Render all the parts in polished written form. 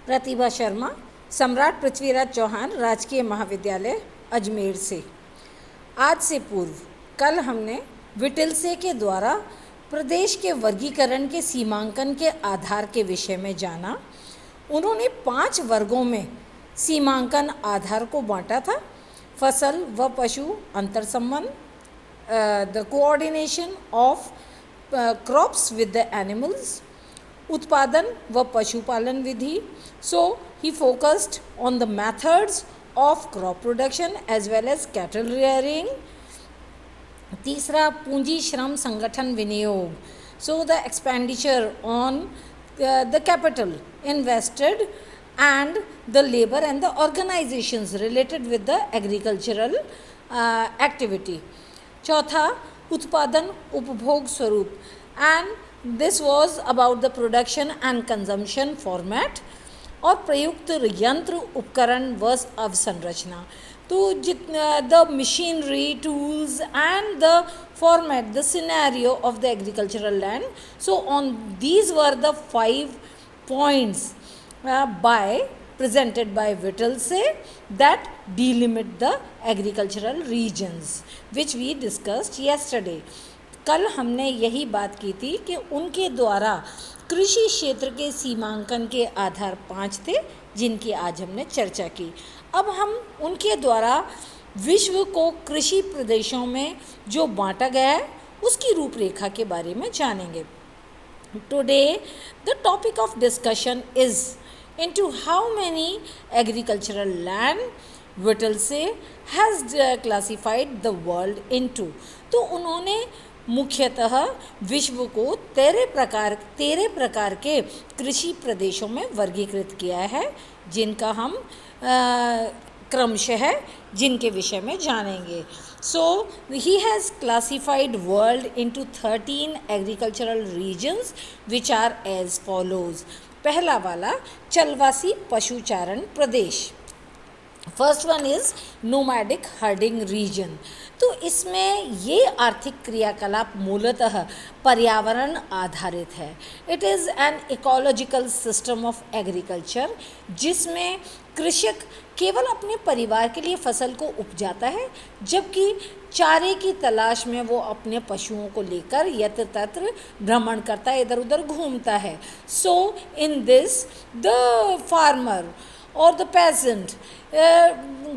प्रतिभा शर्मा, सम्राट पृथ्वीराज चौहान राजकीय महाविद्यालय अजमेर से। आज से पूर्व कल हमने विटिलसे के द्वारा प्रदेश के वर्गीकरण के सीमांकन के आधार के विषय में जाना। उन्होंने 5 वर्गों में सीमांकन आधार को बांटा था। फसल व पशु अंतर संबंध, the coordination of crops with the animals, उत्पादन व पशुपालन विधि। So he focused on the methods of crop production as well as cattle rearing. तीसरा, पूंजी श्रम संगठन विनियोग। So the expenditure on the capital invested and the labour and the organisations related with the agricultural activity. चौथा, उत्पादन उपभोग स्वरूप, and this was about the production and consumption format। और प्रयुक्त यंत्र उपकरण व अवसंरचना। तो the machinery, tools and the format, the scenario of the agricultural land। So on these were the 5 points presented by Wittelsey that delimit the agricultural regions which we discussed yesterday। कल हमने यही बात की थी कि उनके द्वारा कृषि क्षेत्र के सीमांकन के आधार 5 थे जिनकी आज हमने चर्चा की। अब हम उनके द्वारा विश्व को कृषि प्रदेशों में जो बांटा गया है उसकी रूपरेखा के बारे में जानेंगे। Today the topic of discussion is into how many agricultural land Whittlesey has classified the world into. तो उन्होंने मुख्यतः विश्व को 13 प्रकार के कृषि प्रदेशों में वर्गीकृत किया है जिनका हम क्रमशः जिनके विषय में जानेंगे। So he has classified world into 13 agricultural regions which are as follows. पहला वाला चलवासी पशुचारण प्रदेश। First one is nomadic herding region. तो इसमें ये आर्थिक क्रियाकलाप मूलतः पर्यावरण आधारित है। It is an ecological system of agriculture जिसमें कृषक केवल अपने परिवार के लिए फसल को उपजाता है जबकि चारे की तलाश में वो अपने पशुओं को लेकर यत्र तत्र भ्रमण करता है, इधर उधर घूमता है। So in this the farmer or the peasant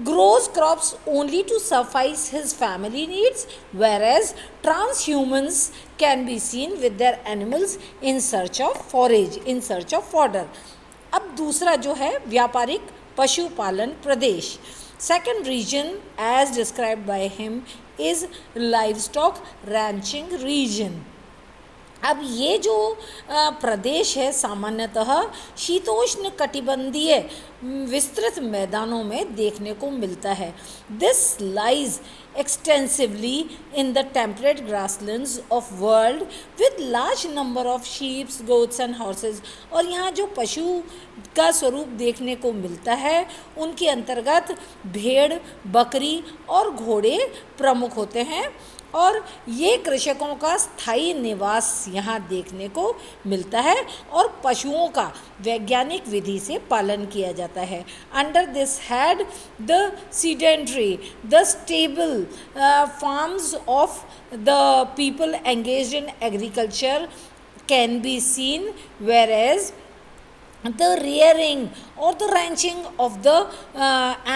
grows crops only to suffice his family needs, whereas transhumans can be seen with their animals in search of forage, in search of fodder। अब दूसरा जो है व्यापारिक पशुपालन प्रदेश। Second region as described by him is livestock ranching region। अब ये जो प्रदेश है सामान्यतः शीतोष्ण कटिबंधीय विस्तृत मैदानों में देखने को मिलता है। This lies extensively in the temperate grasslands of world with large number of sheeps, goats and horses. और यहाँ जो पशु का स्वरूप देखने को मिलता है उनके अंतर्गत भेड़, बकरी और घोड़े प्रमुख होते हैं और ये कृषकों का स्थायी निवास यहाँ देखने को मिलता है और पशुओं का वैज्ञानिक विधि से पालन किया जाता है। Under this head the sedentary, the stable farms of the people engaged in agriculture can be seen, whereas the rearing or the ranching of the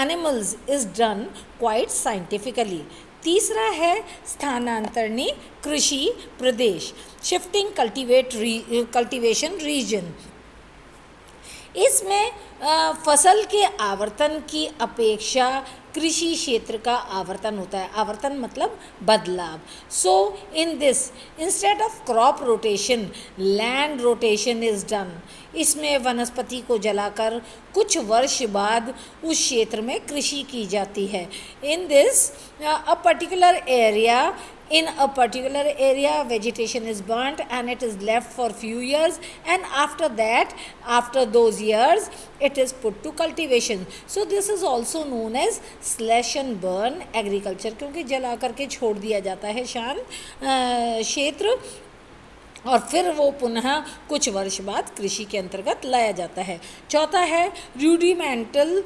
animals is done quite scientifically। तीसरा है स्थानांतरणी कृषि प्रदेश, शिफ्टिंग कल्टीवेशन रीजन। इसमें फसल के आवर्तन की अपेक्षा कृषि क्षेत्र का आवर्तन होता है। आवर्तन मतलब बदलाव। So in this instead of crop rotation land rotation is done. इसमें वनस्पति को जलाकर कुछ वर्ष बाद उस क्षेत्र में कृषि की जाती है। In this a particular area in a particular area vegetation is burnt and it is left for few years, and after that, after those years, it is put to cultivation। So this is also known as slash and burn agriculture, क्योंकि जला करके छोड़ दिया जाता है शांत क्षेत्र। और फिर वो पुनः कुछ वर्ष बाद कृषि के अंतर्गत लाया जाता है। चौथा है रूडिमेंटल,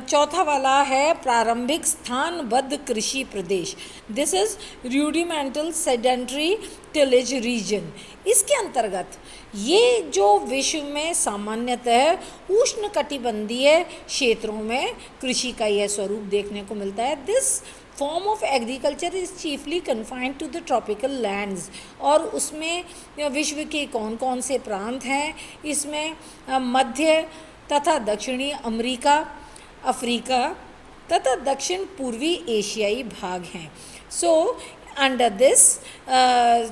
चौथा वाला है प्रारंभिक स्थानबद्ध कृषि प्रदेश। This is rudimental sedentary tillage region. इसके अंतर्गत ये जो विश्व में सामान्यतः उष्णकटिबंधीय क्षेत्रों में कृषि का यह स्वरूप देखने को मिलता है। This form of agriculture is chiefly confined to the tropical lands. और उसमें विश्व के कौन कौन से प्रांत हैं, इसमें मध्य तथा दक्षिणी अमेरिका, अफ्रीका तथा दक्षिण पूर्वी एशियाई भाग हैं। सो under this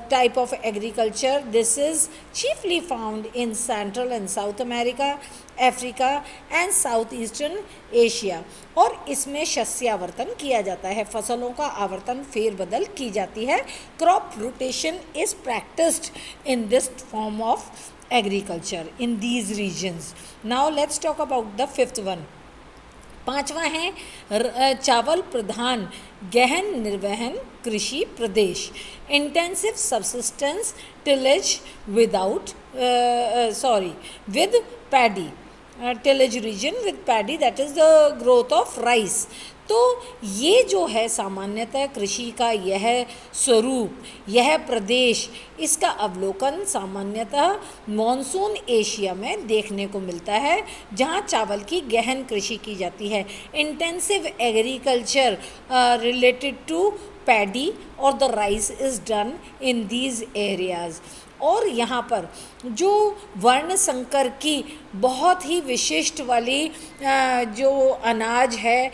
type of agriculture, this is chiefly found in Central and South America, Africa and Southeastern Asia। और इसमें शस्यावर्तन किया जाता है, फसलों का आवर्तन फेरबदल की जाती है। Crop rotation is practiced in this form of agriculture in these regions। Now let's talk about the fifth one। पांचवा है चावल प्रधान गहन निर्वहन कृषि प्रदेश। Intensive subsistence tillage without with paddy, tillage region with paddy, that is the growth of rice. तो ये जो है सामान्यतः कृषि का यह स्वरूप, यह प्रदेश, इसका अवलोकन सामान्यतः मॉनसून एशिया में देखने को मिलता है, जहाँ चावल की गहन कृषि की जाती है। Intensive agriculture related to paddy और the rice is done in these areas. और यहाँ पर जो वर्ण संकर की बहुत ही विशिष्ट वाली जो अनाज है,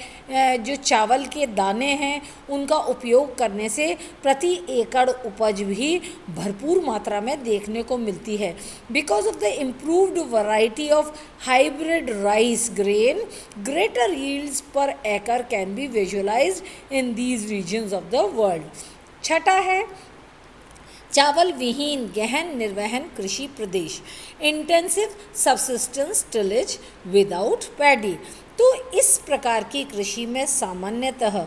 जो चावल के दाने हैं, उनका उपयोग करने से प्रति एकड़ उपज भी भरपूर मात्रा में देखने को मिलती है। Because of the improved variety of hybrid rice grain, greater yields per acre can be visualised in these regions of the world. छठा है चावल विहीन गहन निर्वहन कृषि प्रदेश। Intensive subsistence tillage without paddy. तो इस प्रकार की कृषि में सामान्यतः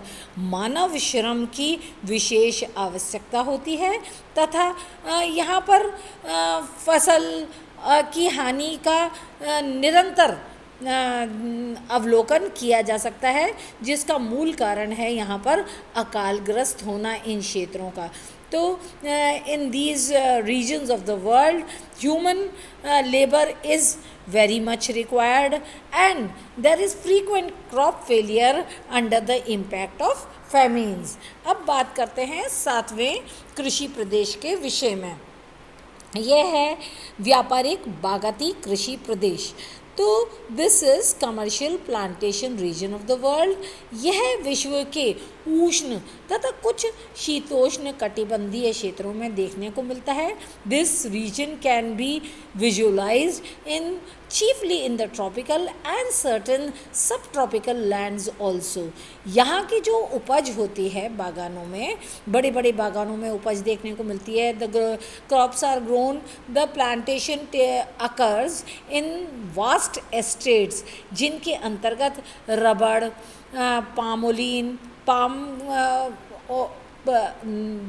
मानव श्रम की विशेष आवश्यकता होती है तथा यहाँ पर फसल की हानि का निरंतर अवलोकन किया जा सकता है, जिसका मूल कारण है यहाँ पर अकालग्रस्त होना इन क्षेत्रों का। तो in these regions of the world human labour is very much required and there is frequent crop failure under the impact of famines। अब बात करते हैं सातवें कृषि प्रदेश के विषय में। यह है व्यापारिक बागाती कृषि प्रदेश। तो this is commercial plantation region of the world. यह विश्व के उष्ण तथा कुछ शीतोष्ण कटिबंधीय क्षेत्रों में देखने को मिलता है। This region can be visualised in chiefly in the tropical and certain subtropical lands also। यहाँ की जो उपज होती है बागानों में, बड़े बड़े बागानों में उपज देखने को मिलती है। the crops are grown, the plantation occurs in vast estates, जिनके अंतर्गत रबड़, पामोलिन, पाम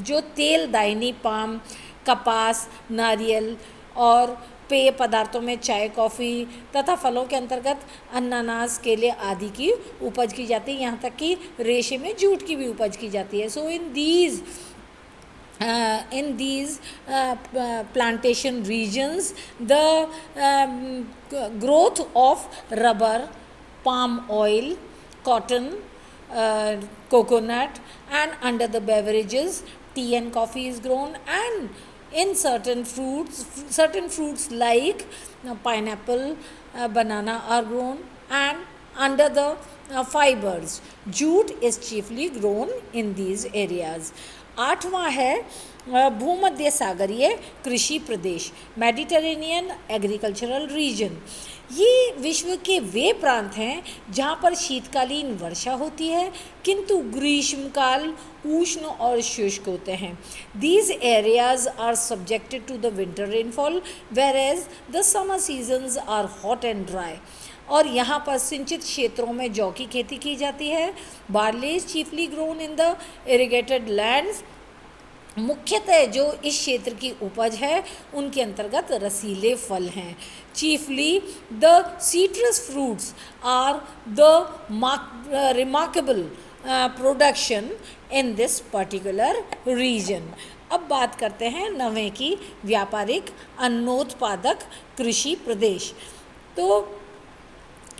जो तेल दायनी पाम, कपास, नारियल और पेय पदार्थों में चाय, कॉफ़ी तथा फलों के अंतर्गत अनानास, केले आदि की उपज की जाती है। यहाँ तक कि रेशे में जूट की भी उपज की जाती है। So in these plantation regions, the growth of rubber, palm oil, cotton, coconut and under the beverages tea and coffee is grown, and in certain fruits like pineapple, banana are grown, and under the fibers jute is chiefly grown in these areas। आठवां है भूमध्य सागरीय कृषि प्रदेश, Mediterranean agricultural reason. ये विश्व के वे प्रांत हैं जहाँ पर शीतकालीन वर्षा होती है किंतु ग्रीष्मकाल उष्ण और शुष्क होते हैं। These areas are subjected to the winter rainfall whereas the summer seasons are hot and dry। और यहाँ पर सिंचित क्षेत्रों में जौ की खेती की जाती है। Barley is chiefly grown in the irrigated lands मुख्यतः जो इस क्षेत्र की उपज है उनके अंतर्गत रसीले फल हैं। Chiefly the citrus fruits are the remarkable production in this particular region. अब बात करते हैं 9वें की, व्यापारिक अन्नोत्पादक कृषि प्रदेश। तो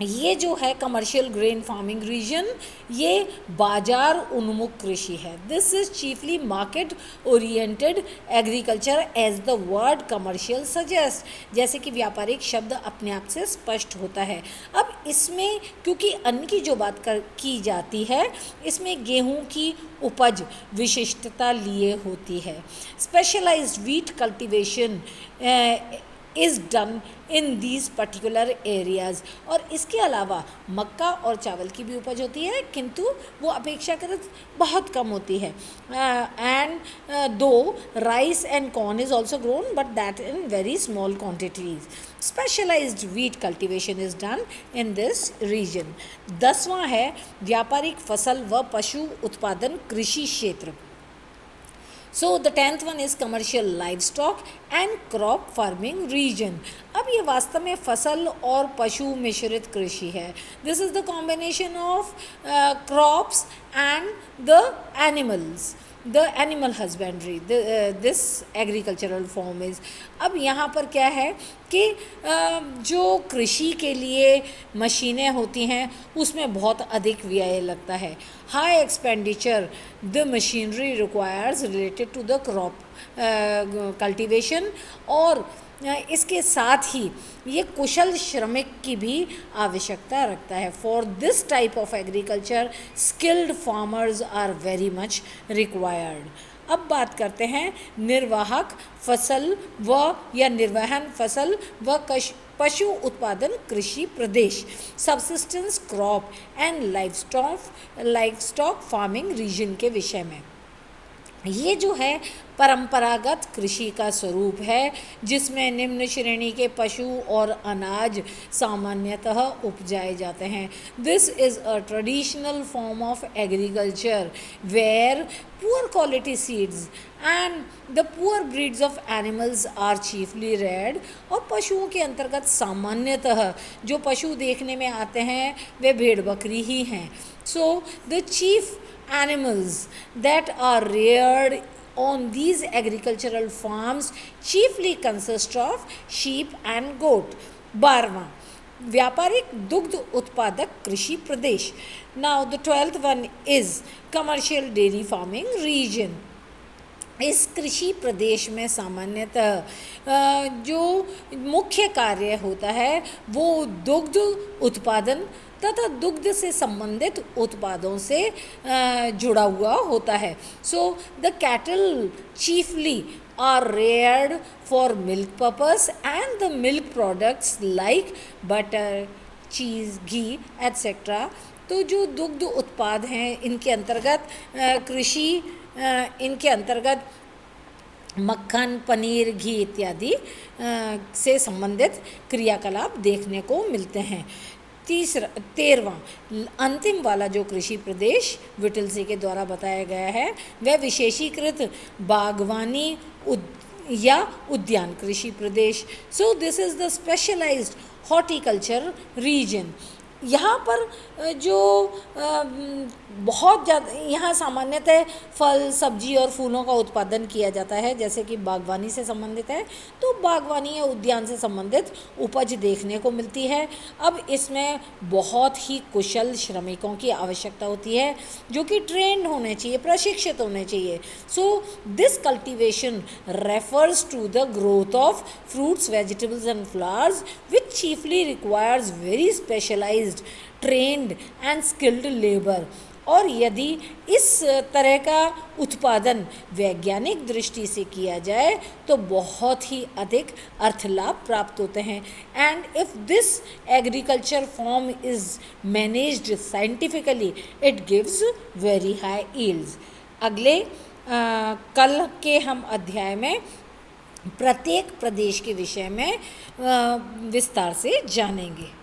ये जो है कमर्शियल ग्रेन फार्मिंग रीजन, ये बाजार उन्मुख कृषि है। This is chiefly market oriented agriculture as the word commercial suggest, जैसे कि व्यापारिक शब्द अपने आप से स्पष्ट होता है। अब इसमें क्योंकि अन्न की जो बात की जाती है, इसमें गेहूं की उपज विशिष्टता लिए होती है। Specialised wheat cultivation is done in these particular areas. और इसके अलावा मक्का और चावल की भी उपज होती है, किंतु वो अपेक्षाकृत बहुत कम होती है। And though rice and corn is also grown but that in very small quantities. Specialised wheat cultivation is done in this region. 10वां है व्यापारिक फसल व पशु उत्पादन कृषि क्षेत्र। So the 10th one is commercial livestock and crop farming region. अब ये वास्तव में फसल और पशु मिश्रित कृषि है। This is the combination of crops and the animals. The animal husbandry, this agricultural form is। अब यहाँ पर क्या है कि जो कृषि के लिए मशीनें होती हैं उसमें बहुत अधिक व्यय लगता है। High expenditure the machinery requires related to the crop cultivation, और इसके साथ ही ये कुशल श्रमिक की भी आवश्यकता रखता है। For this type of agriculture skilled farmers are very much required. अब बात करते हैं निर्वाहक फसल व या निर्वहन फसल व पशु उत्पादन कृषि प्रदेश, subsistence crop and livestock farming region के विषय में। ये जो है परंपरागत कृषि का स्वरूप है, जिसमें निम्न श्रेणी के पशु और अनाज सामान्यतः उपजाए जाते हैं। This is a traditional form of agriculture where poor quality seeds and the poor breeds of animals are chiefly reared. और पशुओं के अंतर्गत सामान्यतः जो पशु देखने में आते हैं वे भेड़ बकरी ही हैं। So the chief animals that are reared on these agricultural farms chiefly consist of sheep and goat. 12वां व्यापारिक दुग्ध उत्पादक कृषि प्रदेश। Now the 12th one is commercial dairy farming region। इस कृषि प्रदेश में सामान्यतः जो मुख्य कार्य होता है वो दुग्ध उत्पादन तथा दुग्ध से संबंधित उत्पादों से जुड़ा हुआ होता है। So the cattle chiefly are reared for milk purpose and the milk products like butter, cheese, ghee etcetera. तो जो दुग्ध उत्पाद हैं इनके अंतर्गत इनके अंतर्गत मक्खन, पनीर, घी इत्यादि से संबंधित क्रियाकलाप देखने को मिलते हैं। 13वां अंतिम वाला जो कृषि प्रदेश विटलसी के द्वारा बताया गया है वह विशेषीकृत बागवानी या उद्यान कृषि प्रदेश। So this is the specialised horticulture region. यहाँ पर जो बहुत ज़्यादा यहाँ सामान्यतः फल, सब्जी और फूलों का उत्पादन किया जाता है, जैसे कि बागवानी से संबंधित है तो बागवानी या उद्यान से संबंधित उपज देखने को मिलती है। अब इसमें बहुत ही कुशल श्रमिकों की आवश्यकता होती है जो कि ट्रेंड होने चाहिए, प्रशिक्षित होने चाहिए। So this cultivation refers to the growth of fruits, vegetables and flowers which chiefly requires very specialised, trained and skilled labour. और यदि इस तरह का उत्पादन वैज्ञानिक दृष्टि से किया जाए तो बहुत ही अधिक अर्थ लाभ प्राप्त होते हैं। And if this agriculture form is managed scientifically it gives very high yields. अगले कल के हम अध्याय में प्रत्येक प्रदेश के विषय में विस्तार से जानेंगे।